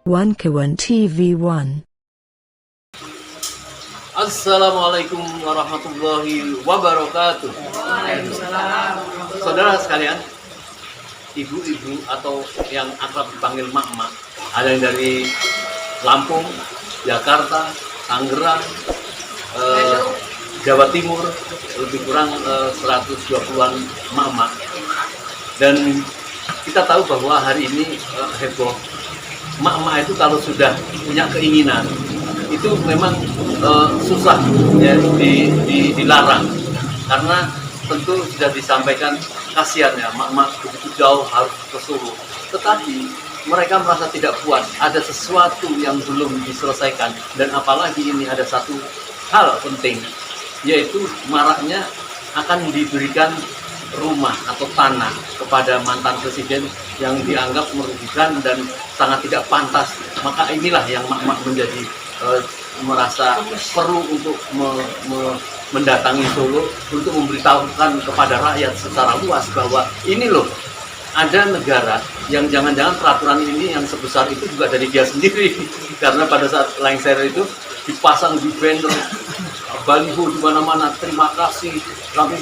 One Kawan TV1. Assalamualaikum warahmatullahi wabarakatuh. Saudara sekalian, ibu-ibu atau yang akrab dipanggil mak-mak, ada yang dari Lampung, Jakarta, Tangerang, Jawa Timur, lebih kurang 120-an mak-mak. Dan kita tahu bahwa hari ini heboh, mak-mak itu kalau sudah punya keinginan itu memang susah ya, dilarang, karena tentu sudah disampaikan kasihan ya, mak-mak begitu jauh harus ke Solo, tetapi mereka merasa tidak puas, ada sesuatu yang belum diselesaikan. Dan apalagi ini ada satu hal penting, yaitu maraknya akan diberikan rumah atau tanah kepada mantan presiden yang dianggap merugikan dan sangat tidak pantas. Maka inilah yang mak-mak menjadi merasa perlu untuk mendatangi Solo untuk memberitahukan kepada rakyat secara luas bahwa ini loh, ada negara yang jangan-jangan peraturan ini yang sebesar itu juga dari dia sendiri. Karena pada saat lengser itu dipasang di banner, baliho di mana-mana, terima kasih, tapi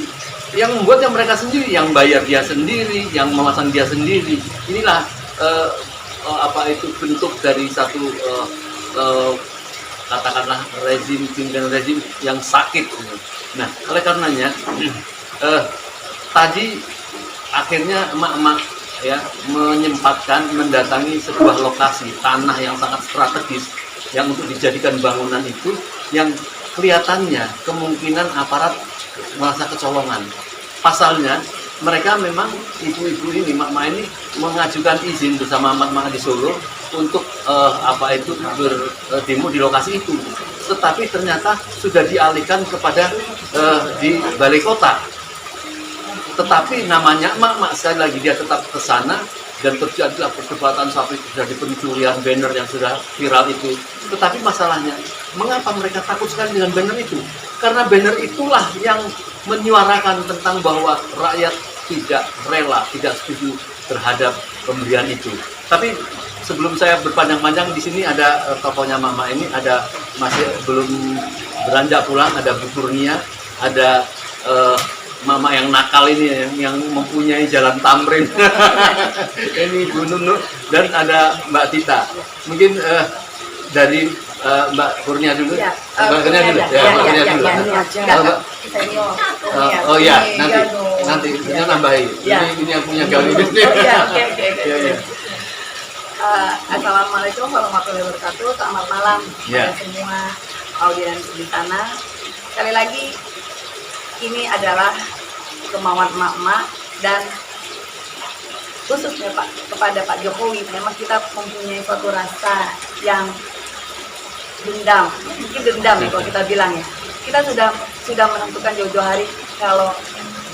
yang membuatnya mereka sendiri, yang bayar dia sendiri, yang memasang dia sendiri. Inilah bentuk dari satu katakanlah pimpinan rezim yang sakit. Nah, oleh karenanya tadi akhirnya emak-emak ya menyempatkan mendatangi sebuah lokasi tanah yang sangat strategis yang untuk dijadikan bangunan itu, yang kelihatannya kemungkinan aparat merasa kecolongan. Pasalnya mereka memang ibu-ibu ini, mak-mak ini mengajukan izin bersama mak-mak di Solo untuk berdemo di lokasi itu, tetapi ternyata sudah dialihkan kepada di balai kota. Tetapi namanya mak-mak, sekali lagi dia tetap ke sana, dan terjadilah perdebatan sampai terjadi pencurian banner yang sudah viral itu. Tetapi masalahnya, mengapa mereka takut sekali dengan banner itu? Karena banner itulah yang menyuarakan tentang bahwa rakyat tidak rela, tidak setuju terhadap pemberian itu. Tapi sebelum saya berpanjang-panjang, di sini ada tokohnya mama ini, ada masih belum beranjak pulang, ada Bu Kurnia, ada mama yang nakal ini, yang mempunyai jalan tamrin. Ini Bu Nunu, dan ada Mbak Tita. Mungkin dari Mbak Kurnia dulu. Ya, Mbak Kurnia dulu. Ya, Mbak Kurnia dulu. Oh ya, nanti punya nambahin. Ini yang punya gawe ini. Assalamualaikum warahmatullahi wabarakatuh. Selamat malam kepada semua audiens di sana. Sekali lagi, ini adalah kemauan emak-emak, dan khususnya kepada Pak Jokowi. Memang kita mempunyai suatu rasa yang dendam, mungkin dendam ya kalau kita bilang ya. Kita sudah menentukan jauh-jauh hari kalau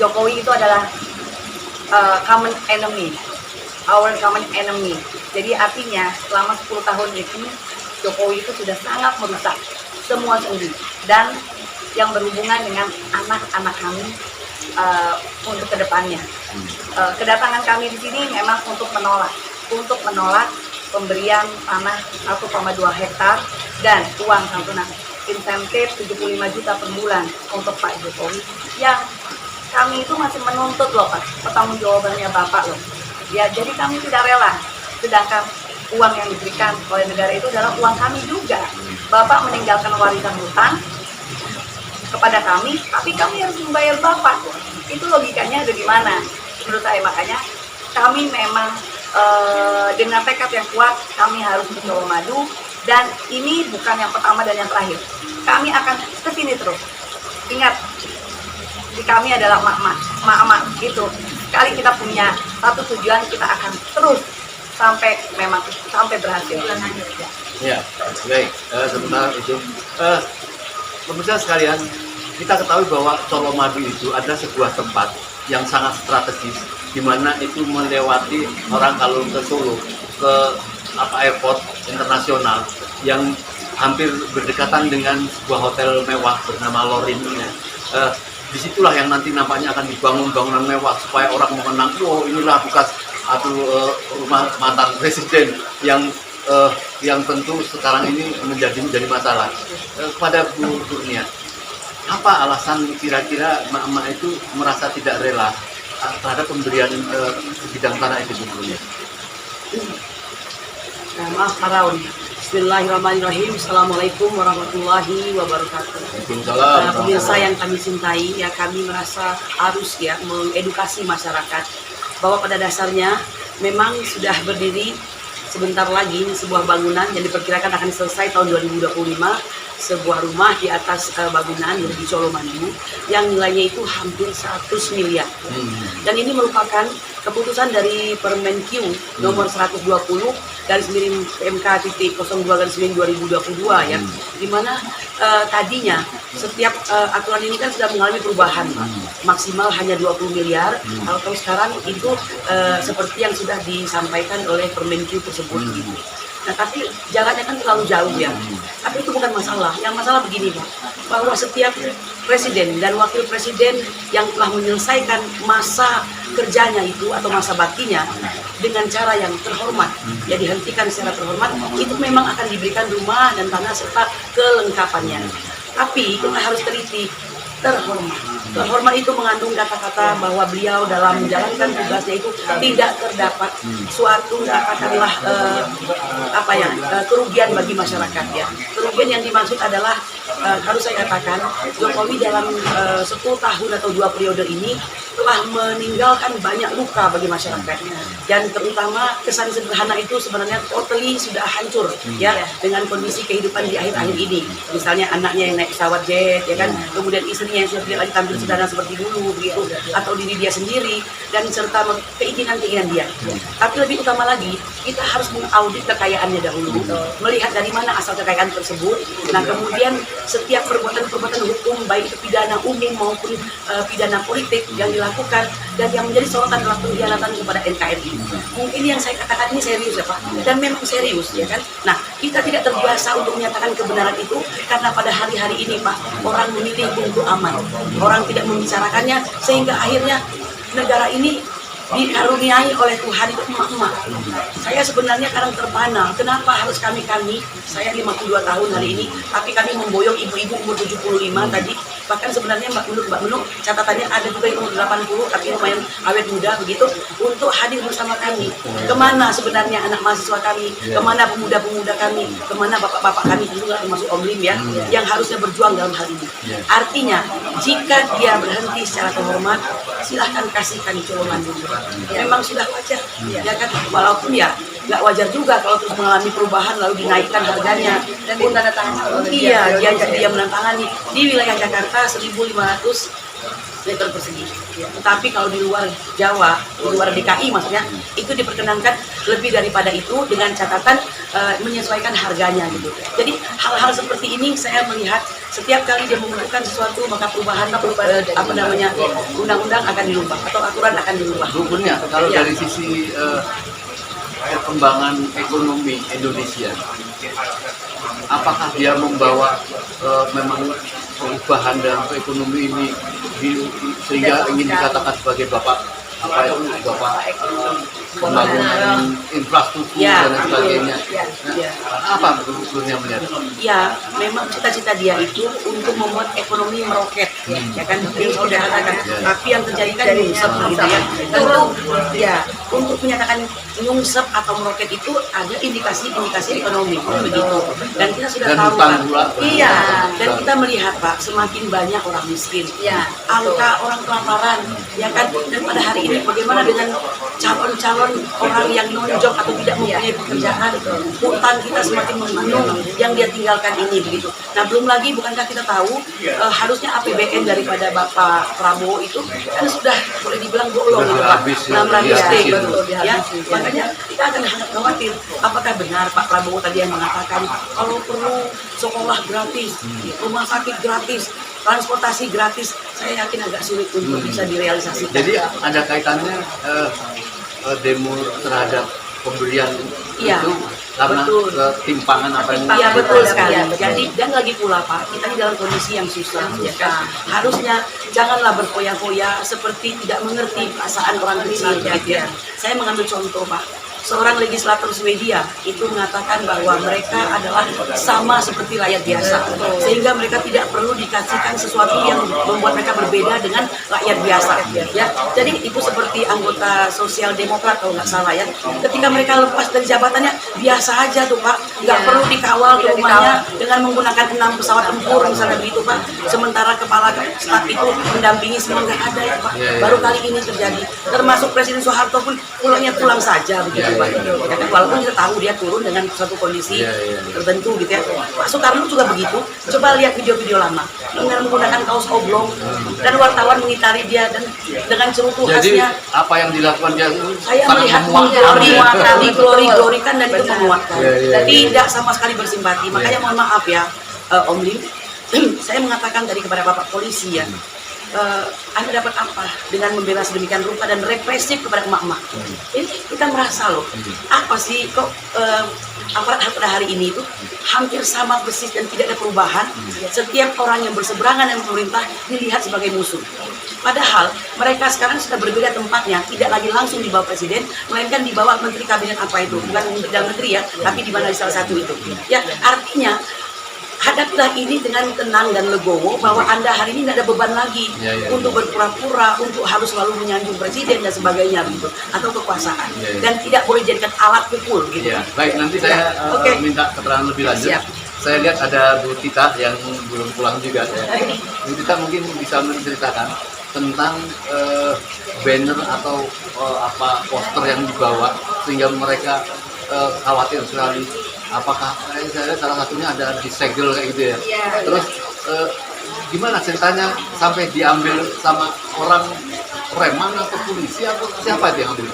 Jokowi itu adalah common enemy, our common enemy. Jadi artinya selama 10 tahun ini Jokowi itu sudah sangat merusak semua sendi dan yang berhubungan dengan anak-anak kami untuk kedepannya. Kedatangan kami di sini memang untuk menolak pemberian tanah 1,2 hektar dan uang santunan insentif 75 juta per bulan untuk Pak Jokowi, yang kami itu masih menuntut loh Pak, pertanggungjawabannya Bapak loh. Ya, jadi kami tidak rela, sedangkan uang yang diberikan oleh negara itu adalah uang kami juga. Bapak meninggalkan warisan hutang kepada kami, tapi kami harus membayar Bapak. Itu logikanya ada di mana menurut saya. Makanya kami memang dengan tekad yang kuat, kami harus mencoba maju, dan ini bukan yang pertama dan yang terakhir. Kami akan kesini terus. Ingat, di kami adalah mak-mak itu. Sekali kita punya satu tujuan, kita akan terus sampai berhasil. Ya, baik. Sebentar itu, pemirsa sekalian, kita ketahui bahwa Colomadu itu ada sebuah tempat yang sangat strategis, di mana itu melewati orang kalau ke Solo, ke airport internasional yang hampir berdekatan dengan sebuah hotel mewah bernama Lorin. Disitulah yang nanti nampaknya akan dibangun bangunan mewah supaya orang mengenang, oh inilah bekas rumah mantan presiden yang yang tentu sekarang ini menjadi masalah. Kepada Bu Kurnia, apa alasan kira-kira emak-emak itu merasa tidak rela terhadap pemberian bidang tanah itu, Bu Kurnia? Nah, maaf Faraun. Bismillahirrahmanirrahim. Assalamualaikum warahmatullahi wabarakatuh. Waalaikumsalam. Nah, pemirsa yang kami cintai, ya kami merasa harus ya mengedukasi masyarakat bahwa pada dasarnya memang sudah berdiri sebentar lagi sebuah bangunan yang diperkirakan akan selesai tahun 2025, sebuah rumah di atas bangunan di Colomandu yang nilainya itu hampir 100 miliar. Dan ini merupakan keputusan dari Permenq nomor 120 garis miring PMK.02/2022 ya, di mana tadinya setiap aturan ini kan sudah mengalami perubahan, Pak. Maksimal hanya 20 miliar. Kalau sekarang itu seperti yang sudah disampaikan oleh Permenq tersebut gitu. Nah, tapi jalannya kan terlalu jauh ya. Tapi itu bukan masalah. Yang masalah begini, Pak, bahwa setiap presiden dan wakil presiden yang telah menyelesaikan masa kerjanya itu atau masa baktinya dengan cara yang terhormat, ya dihentikan secara terhormat, itu memang akan diberikan rumah dan tanah serta kelengkapannya. Tapi kita harus teliti terhormat. Terhormat itu mengandung kata-kata bahwa beliau dalam menjalankan tugasnya itu tidak terdapat suatu katakanlah kerugian bagi masyarakat ya. Kerugian yang dimaksud adalah harus saya katakan Jokowi dalam 10 tahun atau 2 periode ini telah meninggalkan banyak luka bagi masyarakat. Dan terutama kesan sederhana itu sebenarnya totally sudah hancur ya dengan kondisi kehidupan di akhir-akhir ini. Misalnya anaknya yang naik pesawat jet ya kan, kemudian istrinya yang sudah tidak lagi tampil sederhana seperti dulu begitu, atau diri dia sendiri dan serta keinginan-keinginan dia. Tapi lebih utama lagi, kita harus mengaudit kekayaannya dahulu, melihat dari mana asal kekayaan tersebut. Nah, kemudian setiap perbuatan-perbuatan hukum baik itu pidana umum maupun pidana politik yang dilakukan dan yang menjadi sorotan adalah pengkhianatan kepada NKRI. Mungkin yang saya katakan ini serius ya Pak, dan memang serius ya kan. Nah, kita tidak terbiasa untuk menyatakan kebenaran itu karena pada hari-hari ini Pak, orang memilih untuk aman, orang tidak membicarakannya sehingga akhirnya negara ini dikaruniai oleh Tuhan itu emak-emak. Saya sebenarnya kadang terpana, kenapa harus kami, saya 52 tahun hari ini, tapi kami memboyong ibu-ibu umur 75 tadi, bahkan sebenarnya Mbak Menuk, catatannya ada juga yang umur 80, tapi lumayan awet muda begitu, untuk hadir bersama kami. Kemana sebenarnya anak mahasiswa kami, kemana pemuda-pemuda kami, kemana bapak-bapak kami juga termasuk Om Lim ya, yang harusnya berjuang dalam hal ini. Artinya, jika dia berhenti secara terhormat, silahkan kasihkan Colomandu. Memang sudah wajar, ya kan? Walaupun ya nggak wajar juga kalau terus mengalami perubahan lalu dinaikkan harganya. Dan ditandatangani. Iya, dia menandatangani di wilayah Jakarta 1.500 meter persegi. Tetapi kalau di luar Jawa, di luar DKI maksudnya, itu diperkenankan lebih daripada itu dengan catatan menyesuaikan harganya gitu. Jadi hal-hal seperti ini saya melihat setiap kali dia membutuhkan sesuatu maka perubahan undang-undang akan dirubah atau aturan akan dirubah. Bu Kurnia, kalau dari sisi perkembangan ekonomi Indonesia, apakah dia membawa memang perubahan dalam ekonomi ini sehingga ingin dikatakan sebagai bapak pembangunan infrastruktur dan sebagainya? Apa sebetulnya melihat? Ya, memang cita-cita dia itu untuk membuat ekonomi meroket, ya kan? Yang sudah katakan. Tapi yang terjadi kan nyungsep gitu ya. Tentu, ya, untuk menyatakan nyungsep atau meroket itu ada indikasi ekonomi begitu. Dan kita sudah tahu, Pak. Iya, dan kita melihat Pak, semakin banyak orang miskin. Ya, angka orang kelaparan, ya kan? Dan pada hari ini bagaimana dengan calon-calon orang yang nonjok atau tidak mempunyai pekerjaan, hutang kita semakin menggunung yang dia tinggalkan ini begitu. Nah, belum lagi bukankah kita tahu harusnya APBN daripada Bapak Prabowo itu kan sudah boleh dibilang bolong gitu Pak, 600 gitu ya. Makanya kita akan sangat khawatir apakah benar Pak Prabowo tadi yang mengatakan kalau perlu sekolah gratis, rumah sakit gratis, transportasi gratis. Saya yakin agak sulit untuk bisa direalisasikan. Jadi ada kaitannya demo terhadap pemberian itu karena ketimpangan apa yang iya betul sekali. Jadi dan lagi pula Pak, kita ini dalam kondisi yang susah ya kan. Harusnya janganlah berfoya-foya seperti tidak mengerti perasaan orang kecil gitu ya. Saya mengambil contoh Pak, seorang legislator Swedia itu mengatakan bahwa mereka adalah sama seperti rakyat biasa, sehingga mereka tidak perlu dikasihkan sesuatu yang membuat mereka berbeda dengan rakyat biasa. Ya, jadi itu seperti anggota Sosial Demokrat kalau nggak salah ya. Ketika mereka lepas dari jabatannya biasa aja tuh Pak, nggak perlu dikawal ke rumahnya dengan menggunakan 6 pesawat tempur misalnya begitu Pak. Sementara kepala staf itu mendampingi semua, nggak ada ya Pak. Baru kali ini terjadi. Termasuk Presiden Soeharto pun pulangnya pulang saja begitu Pak. Ya kan, walaupun kita tahu dia turun dengan suatu kondisi tertentu gitu ya. Pak Soekarno juga begitu. Coba lihat video-video lama dengan menggunakan kaos oblong dan wartawan mengitari dia dan dengan cerutu Jadi khasnya. apa yang dilakukan dia itu Saya sangat melihat memuakkan. diglori-glorikan dan itu menguatkan. Iya. Tidak sama sekali bersimpati. Makanya mohon maaf ya, Om Lim, saya mengatakan tadi kepada Bapak Polisi ya, Anda dapat apa dengan membela sedemikian rupa dan represif kepada emak-emak? Ini kita merasa loh, apa sih kok aparat pada hari ini itu hampir sama persis dan tidak ada perubahan. Setiap orang yang berseberangan dengan pemerintah dilihat sebagai musuh. Padahal mereka sekarang sudah berbeda tempatnya, tidak lagi langsung di bawah presiden, melainkan di bawah menteri kabinet apa itu, bukan menteri dalam negeri ya, tapi di mana di salah satu itu. Ya, artinya hadapilah ini dengan tenang dan legowo bahwa Anda hari ini tidak ada beban lagi untuk berpura-pura, untuk harus selalu menyanjung presiden dan sebagainya gitu, atau kekuasaan. Dan tidak boleh jadikan alat pukul gitu. Ya, baik, nanti saya minta keterangan lebih lanjut. Siap. Saya lihat ada Bu Tita yang belum pulang juga ya. Bu Tita mungkin bisa menceritakan tentang banner atau apa poster yang dibawa sehingga mereka khawatir sekali. Apakah saya lihat salah satunya ada disegel kayak gitu ya? Terus gimana ceritanya sampai diambil sama orang preman atau polisi atau siapa itu yang ambil?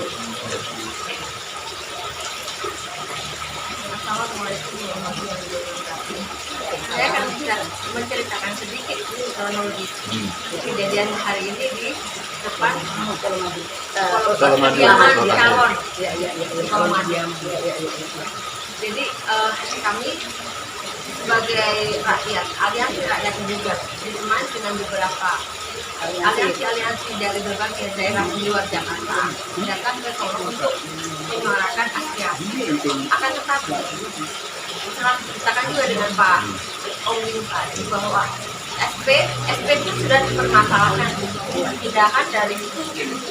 Assalamualaikum warahmatullahi wabarakatuh. Saya akan menceritakan sedikit kronologi kejadian hari ini di depan kediaman calon Kolomadu. Jadi kami sebagai rakyat, aliansi rakyat juga ditemani dengan beberapa aliansi dari berbagai daerah di luar Jakarta datang ke Solo untuk menyuarakan aspirasi. Akan tetapi setelah diceritakan juga dengan Pak Om Lim tadi bahwa SP itu sudah dipermasalahkan, dipindahkan dari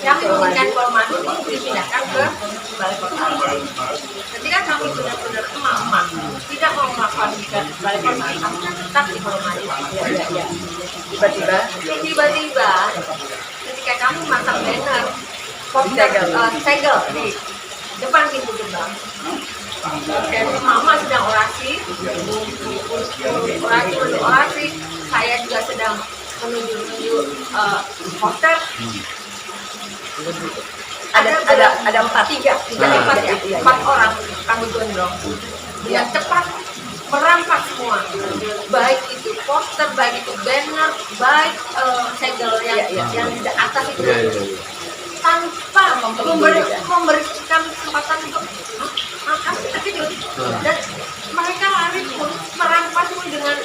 kami menginginkan Kolomadu ini dipindahkan ke Balai Kota. Ketika kami benar-benar emak-emak tidak mau melakukan di Balai Kota, kami tetap di Kolomadu. Tiba-tiba ketika kami masang banner segel di depan pintu gerbang, dan mama sedang orasi, saya juga sedang menuju poster. Ada empat orang rambut gondrong yang cepat merampas semua, baik itu poster, baik itu banner, baik segel yang di atas itu, tanpa memberikan kesempatan untuk terkejut, dan mereka lari pun merampas pun dengan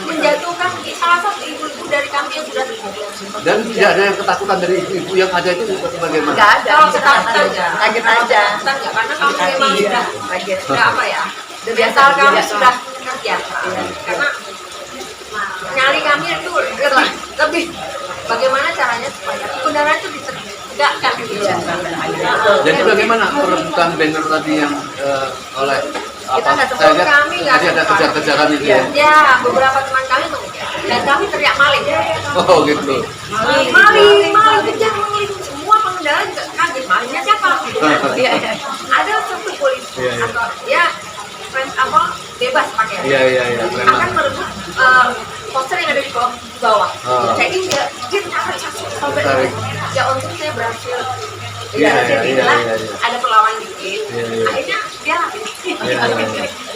menjatuhkan salah satu ibu-ibu dari kami yang sudah terkejut. Dan tidak ada yang ketakutan dari ibu yang ada itu bagaimana? Nggak ada. Kalau ketakutan Kaget aja. karena kami memang sudah apa ya? Biasa Kami sudah terbiasa, karena nyali kami itu lebih bagaimana caranya supaya kebenaran itu ditegakkan gitu. Jadi bagaimana perebutan banner tadi yang oleh Kita nggak saya lihat kami nggak tadi ada sempat. kejar-kejaran itu ya? Ya, beberapa teman kami mengejar dan kami teriak maling. Oh gitu. Maling, kejar maling. Semua pengendara juga kaget, malingnya siapa? Gitu kan? Ada satu polisi atau ya bebas pakai. Iya. Akan merebut poster yang ada di bawah. Jadi dia tarik sampai ya untuk saya berhasil. Iya. Ada perlawanan dikit. Akhirnya dia lari.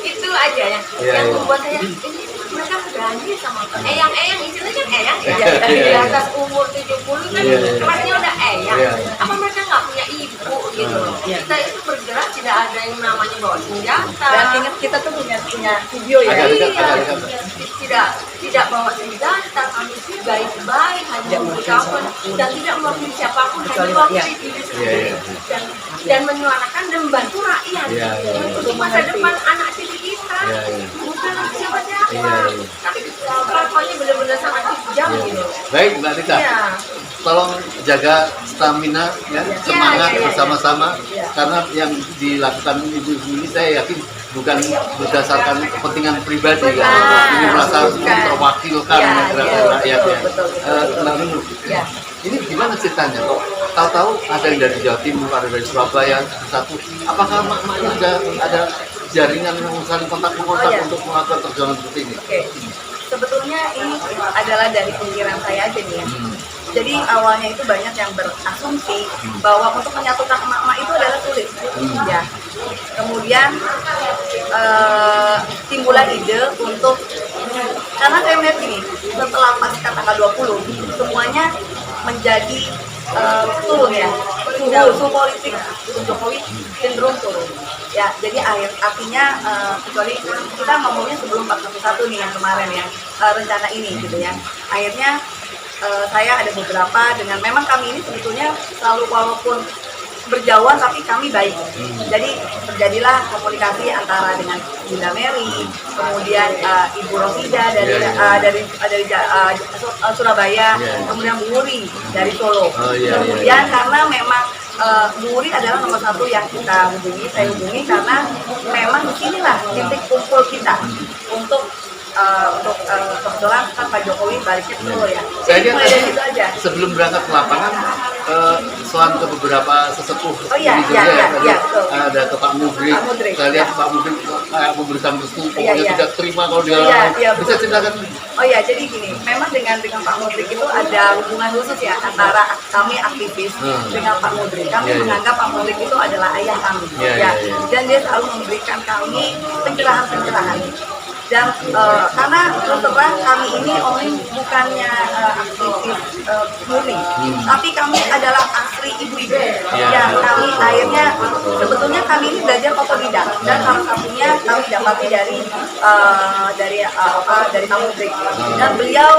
Itu aja yang membuat saya ini mereka berani sama eyang istilahnya kan eyang ya. Di atas umur 70 kan kelasnya udah eyang. Apa mereka nggak punya ibu gitu? Kita itu bergerak tidak ada yang namanya bawa senjata. Dan ingat kita tuh punya video ya. Tidak bawa senjata, kami baik-baik hanya mengucapkan dan tidak mewakili siapapun, hanya mewakili diri sendiri dan menyuarakan dan membantu rakyat. Iya, iya. Untuk Masa mengerti. depan anak cucu kita. Iya, iya. Bukan siapa-siapa. Iya, iya. Tapi kelakuannya benar-benar sangat kejam Iya. gitu. Baik Mbak Rita, Iya. tolong jaga stamina ya, semangat Iya, iya, iya. bersama-sama Iya. karena yang dilakukan ibu ini saya yakin bukan berdasarkan kepentingan pribadi Bukan. ya. Ini merasa Bukan. terwakilkan Iya, ya, gerakan iya, rakyat ya. betul, betul. Mbak Nunu, Ya. ini gimana ceritanya kok? Tahu-tahu ada yang dari Jawa Timur, ada dari Surabaya, satu. Apakah mak-maknya ada jaringan yang saling kontak-kontak Oh, iya. untuk melakukan perjuangan seperti ini? Oke, sebetulnya ini adalah dari pemikiran saya aja nih ya. Hmm. Jadi awalnya itu banyak yang berasumsi bahwa untuk menyatukan emak-emak itu adalah sulit, ya. Kemudian timbullah ide untuk, karena saya melihat gini, setelah pasca tanggal 20 semuanya menjadi turun ya, suhu politik Jokowi cenderung turun. Ya, jadi artinya kecuali kita ngomongnya sebelum 411 nih yang kemarin ya, rencana ini gitu ya. Akhirnya saya ada beberapa dengan memang kami ini sebetulnya selalu walaupun berjauhan tapi kami baik. Jadi terjadilah komunikasi antara dengan Bunda Mary, kemudian Ibu Rosida dari Surabaya, kemudian Bu Wuri dari Solo. Oh, iya, Kemudian karena memang Bu Wuri adalah nomor satu yang kita hubungi, saya hubungi karena memang disinilah titik kumpul kita untuk kebetulan kan Pak Jokowi baliknya ke Solo ya. Saya Jadi lihat mulai dari tadi situ aja. sebelum berangkat ke lapangan, soal ke beberapa sesepuh Oh, iya, di iya, Jogja iya, tadi. iya, betul. Ada ke Pak Mudrik. Pak Mudrik, Saya lihat iya. Pak Mudrik kayak memberikan restu, pokoknya iya. tidak terima kalau dia Iya, iya, bisa betul. ceritakan. Oh ya, jadi gini, memang dengan Pak Mudrik itu ada hubungan khusus ya antara kami aktivis dengan Pak Mudrik. Kami Iya, iya. menganggap Pak Mudrik itu adalah ayah kami, Iya, ya. iya, iya. Dan dia selalu memberikan kami pencerahan-pencerahan. Dan karena terus terang kami ini bukannya aktivis murni, tapi kami adalah asli ibu-ibu. Iya. Ya, kami akhirnya sebetulnya kami ini belajar otodidak dan salah satunya kami dapati dari dari Pak Mudrik. Dan beliau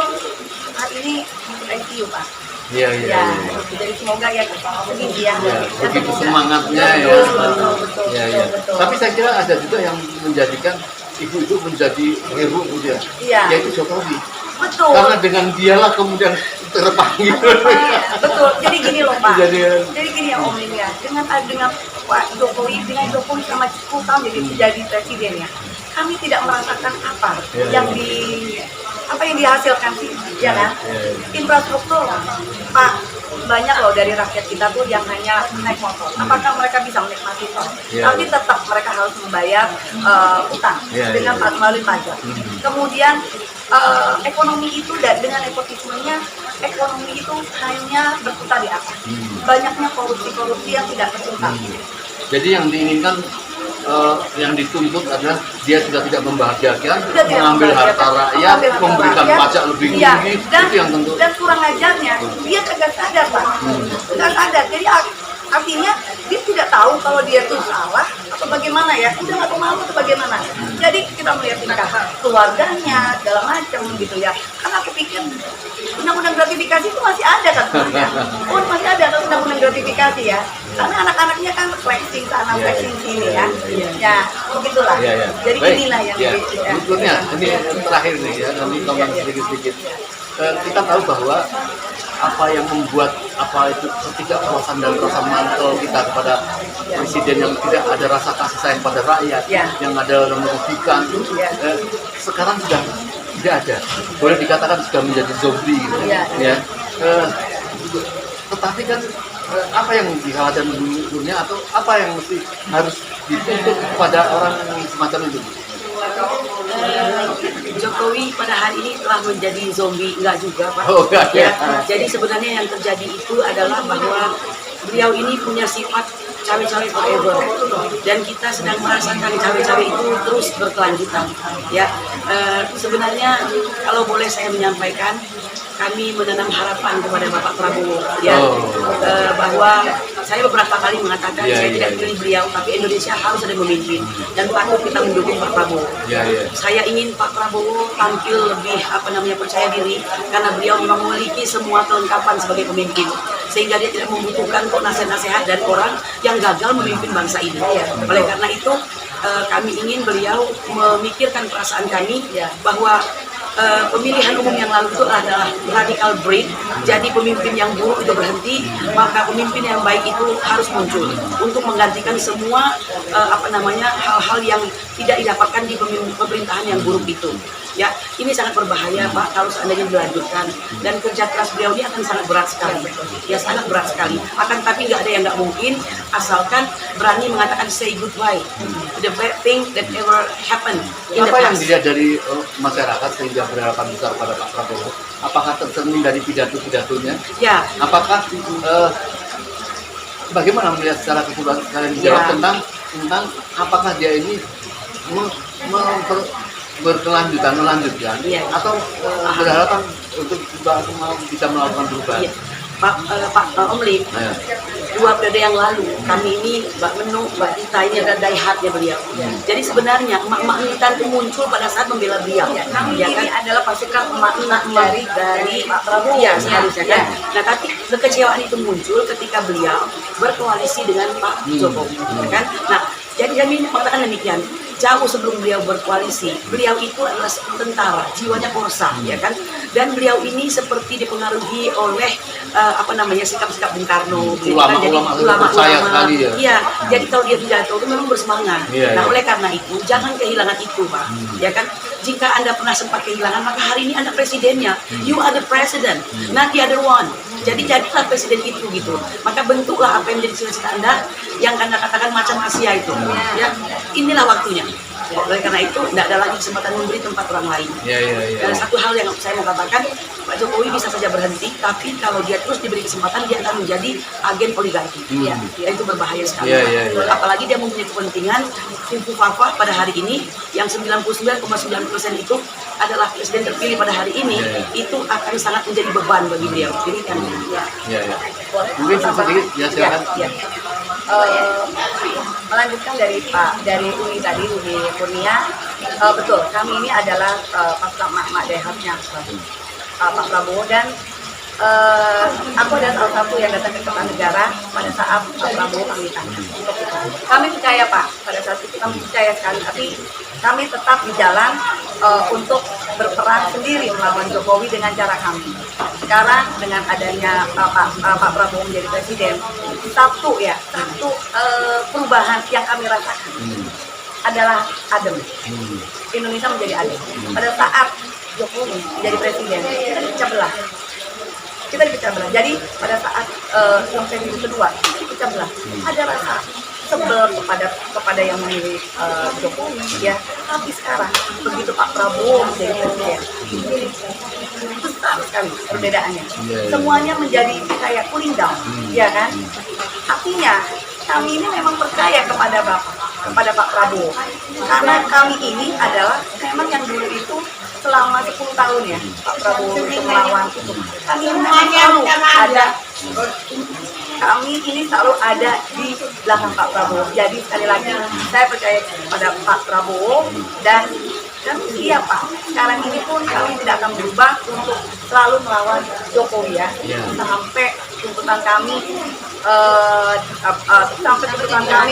saat ini ICU Pak. Iya, iya, Ya, iya. jadi semoga ya begini ya. Ya, Dan begitu semoga- semangatnya ya. Betul. Ya, ya. Betul. Tapi saya kira ada juga yang menjadikan ibu itu menjadi hero gitu ya. Iya. Yaitu Jokowi. Betul. Karena dengan dialah kemudian terpanggil. Betul. Jadi gini loh Pak. Jadi- Jadi gini ya Om ini ya. Dengan Pak Jokowi, dengan Jokowi sama 10 tahun jadi presiden ya. Kami tidak merasakan apa Ya, yang yang dihasilkan sih, ya kan? Ya. Infrastruktur, Pak, banyak loh dari rakyat kita tuh yang hanya naik motor. Apakah mereka bisa menikmati tol? Ya. Tapi tetap mereka harus membayar utang Ya, dengan ya. melalui pajak. Kemudian ekonomi itu dengan nepotismenya, ekonomi itu hanya berputar di atas. Banyaknya korupsi-korupsi yang tidak terungkap. Jadi yang diinginkan, yang dituntut adalah dia sudah tidak membahagiakan, Sudah tidak mengambil harta membahagiakan, rakyat, mengambil harta memberikan rakyat. pajak lebih Iya, tinggi, dan, itu yang tentu. dan kurang ajarnya dia kagak sadar Pak, kagak sadar. Jadi artinya dia tidak tahu kalau dia itu salah atau bagaimana ya, udah nggak tahu malu atau bagaimana. Jadi kita melihat tingkah keluarganya segala macam gitu ya. Karena aku pikir undang-undang gratifikasi itu masih ada kan sebenarnya. Oh masih ada kan undang-undang gratifikasi ya. Karena anak-anaknya kan flexing sana, Iya, flexing sini iya, ya. iya. Ya, begitulah. Ya, ya. Jadi Baik. inilah yang ya. ya. Berikutnya, ini yang terakhir nih ya, nanti komen Iya, iya. sedikit-sedikit. Kita tahu bahwa apa yang membuat apa itu ketidakpuasan dan rasa mantel kita kepada presiden yang tidak ada rasa kasih sayang pada rakyat, Ya. yang ada merugikan, Ya. sekarang sudah tidak ada. Boleh dikatakan sudah menjadi zombie gitu. Ya. Ya. Tetapi kan apa yang dikhawatirkan dulunya atau apa yang mesti harus dituntut kepada orang yang semacam itu? Jokowi pada hari ini telah menjadi zombie, enggak juga Pak. Oh, enggak, ya. ya. Jadi sebenarnya yang terjadi itu adalah bahwa beliau ini punya sifat cawe-cawe forever, dan kita sedang merasakan cawe-cawe itu terus berkelanjutan. Ya, sebenarnya kalau boleh saya menyampaikan, kami menanam harapan kepada Bapak Prabowo, ya, bahwa saya beberapa kali mengatakan saya tidak pilih beliau, tapi Indonesia harus ada pemimpin dan patut kita mendukung Pak Prabowo. Saya ingin Pak Prabowo tampil lebih percaya diri karena beliau memang memiliki semua kelengkapan sebagai pemimpin. sehingga dia tidak membutuhkan kok nasihat-nasihat dari orang yang gagal memimpin bangsa ini. Oleh karena itu kami ingin beliau memikirkan perasaan kami bahwa pemilihan umum yang lalu itu adalah radical break, jadi pemimpin yang buruk itu berhenti, maka pemimpin yang baik itu harus muncul untuk menggantikan semua hal-hal yang tidak didapatkan di pemerintahan yang buruk itu. Ya, ini sangat berbahaya Pak kalau seandainya dilanjutkan, dan kerja keras beliau ini akan sangat berat sekali. Ya, sangat berat sekali. Akan tapi nggak ada yang nggak mungkin asalkan berani mengatakan say goodbye to the bad thing that ever happened in the Apa yang past. dilihat dari masyarakat sehingga berharapan besar pada Pak Prabowo? Apakah tercermin dari pidato-pidatonya? Ya, Apakah bagaimana melihat secara keseluruhan kalian menjawab tentang apakah dia ini melanjutkan Iya. atau berharapan untuk bisa melakukan perubahan? Iya. Pak Omli, Nah, 2 periode yang lalu kami ini Mbak Menu, Mbak Dita ini ada daihatnya beliau. Jadi sebenarnya emak-emak militan itu muncul pada saat membela beliau. Kami Ya ini kan? adalah pasukan emak-emak dari Pak Prabowo. Iya, seharusnya kan. Ya. Nah, tapi kekecewaan itu muncul ketika beliau berkoalisi dengan Pak Jokowi, ya kan? Nah, jadi kami mengatakan demikian. Jauh sebelum beliau berkoalisi, beliau itu adalah tentara, jiwanya korsa, ya kan? Dan beliau ini seperti dipengaruhi oleh sikap-sikap Bung Karno, gitu kan? Jadi percaya sekali ya. Iya, jadi kalau dia pidato itu memang bersemangat. Iya, Nah, iya. oleh karena itu jangan kehilangan itu, Pak. Ya kan? Jika Anda pernah sempat kehilangan, maka hari ini Anda presidennya. You are the president, not the other one. Jadi jadilah presiden itu gitu. Maka bentuklah apa yang menjadi cita-cita Anda yang Anda katakan macan Asia itu. Ya, inilah waktunya. Oleh karena itu tidak ada lagi kesempatan memberi tempat orang lain. Iya. Dan satu hal yang saya mau katakan, Pak Jokowi bisa saja berhenti, tapi kalau dia terus diberi kesempatan, dia akan menjadi agen oligarki. Ya, itu berbahaya sekali. Iya. Apalagi dia mempunyai kepentingan Fufu Fafa pada hari ini, yang 99,9% itu adalah presiden terpilih pada hari ini, itu akan sangat menjadi beban bagi beliau. Jadi kan, Iya. Mungkin sedikit ya silakan. ya. Melanjutkan dari Uni tadi, Uni Kurnia, betul, kami ini adalah pasukan emak-emak daihatnya Pak Prabowo, dan aku adalah salah satu yang datang ke Kertanegara pada saat Pak Prabowo pamitan. Kami percaya Pak, pada saat itu kami percaya sekali, tapi kami tetap di jalan untuk berperang sendiri melawan Jokowi dengan cara kami. Sekarang dengan adanya Pak Prabowo menjadi presiden, satu perubahan yang kami rasakan adalah adem. Indonesia menjadi adem. Pada saat Jokowi menjadi presiden, kita dipecah belah. Jadi pada saat yang periode kedua kita dipecah belah. Ada rasa sebel kepada yang memilih Jokowi, ya. Tapi sekarang begitu Pak Prabowo menjadi presiden, besar sekali perbedaannya. Semuanya menjadi kayak cooling down, ya kan? Artinya kami ini memang percaya kepada Pak Prabowo, karena kami ini adalah memang yang dulu itu selama 10 tahun ya Pak Prabowo itu melawan itu. Kami ini selalu ada di belakang Pak Prabowo. Jadi sekali lagi saya percaya pada Pak Prabowo, dan iya Pak, sekarang ini pun kami tidak akan berubah untuk selalu melawan Jokowi ya. Sampai tuntutan kami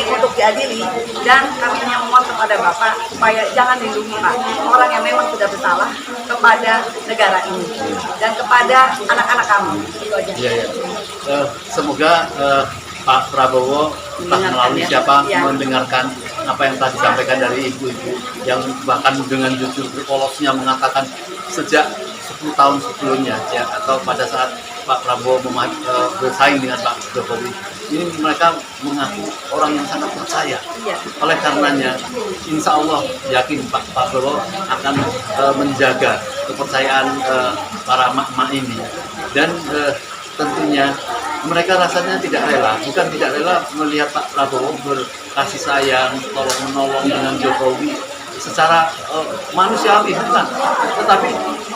untuk diadili, dan kami hanya memohon kepada Bapak supaya jangan lindungi Pak orang yang memang sudah bersalah kepada negara ini dan kepada anak-anak kami. Itu aja. Semoga Pak Prabowo entah melalui siapa mendengarkan apa yang telah disampaikan dari ibu-ibu yang bahkan dengan jujur berpolosnya mengatakan sejak 10 tahun sebelumnya ya, atau pada saat Pak Prabowo bersaing dengan Pak Jokowi, ini mereka mengaku orang yang sangat percaya. Oleh karenanya, insya Allah yakin Pak Prabowo akan menjaga kepercayaan para emak-emak ini, dan tentunya mereka rasanya tidak rela, bukan tidak rela melihat Pak Prabowo berkasih sayang, tolong menolong dengan Jokowi secara manusiawi, bukan, tetapi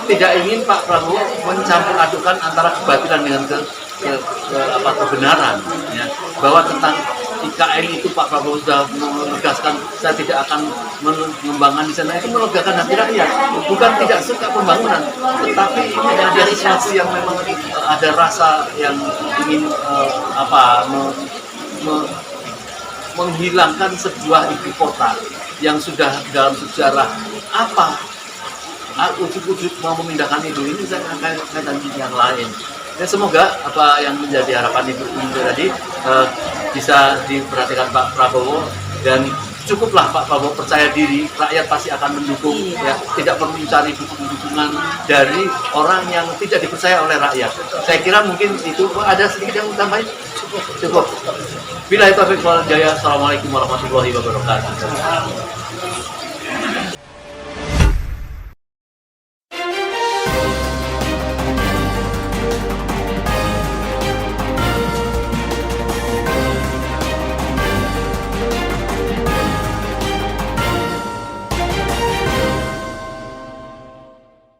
tidak ingin Pak Prabowo mencampur adukan antara kebatilan dengan kebenaran, ya, bahwa tentang IKN itu Pak Prabowo sudah menegaskan saya tidak akan mengembangkan di sana, itu melegakan hati rakyat. Bukan tidak suka pembangunan, tetapi ini ada sesuatu yang memang ada rasa yang ingin menghilangkan sebuah ibu kota yang sudah dalam sejarah ujuk-ujuk mau memindahkan itu, ini saya kaitan yang lain. Ya, semoga apa yang menjadi harapan Ibu tadi bisa diperhatikan Pak Prabowo, dan cukuplah Pak Prabowo percaya diri, rakyat pasti akan mendukung. Ya, tidak perlu mencari dukungan dari orang yang tidak dipercaya oleh rakyat. Saya kira mungkin itu. Ada sedikit yang tambahin? Cukup. Bila itu Taufiq wal Hidayah. Assalamualaikum warahmatullahi wabarakatuh.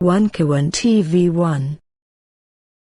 One K1 TV1